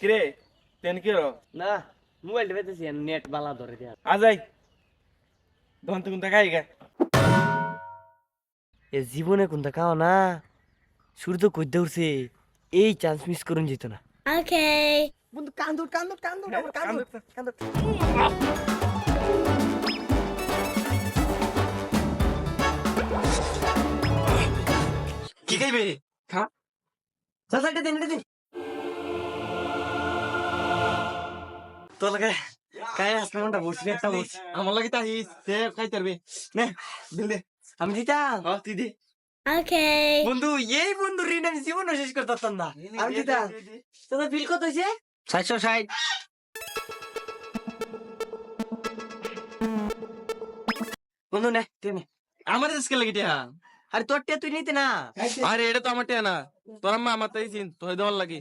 কিরে তেন কি রো না মোবাইল পেতেছি নেট বালা ধরে দিয়া আজাই ধন তুই কোনটা খাই গে এ জীবনে কোনটা খাও না সূর্য কই দৌড়ছে এই চান্স মিস করুন যেত না Okay. বন্ধু কান্দুর কান্দুর কান্দুর আমার কান্দুর কান্দুর কি খাইবে খা চাচা এটা দিন তোর লাগে কাই আসলে মনটা বসে একটা বসে আমার লাগে তাহিস সে খাইতে পারবে নে দিল দে আমি দিতাম হ্যাঁ তুই দে Okay. বন্ধু এই বন্ধু ঋণ আমি জীবন শেষ করতে পারতাম না আমি দিতাম চাচা বিল কত হয়েছে 760 বন্ধু নে তুই নে আমার আজকে লাগে টিয়া আরে তোর টিয়া তুই নিতে না আরে এটা তো আমার টিয়া না তোর আম্মা আমার তাই চিন তোর দেওয়ার লাগে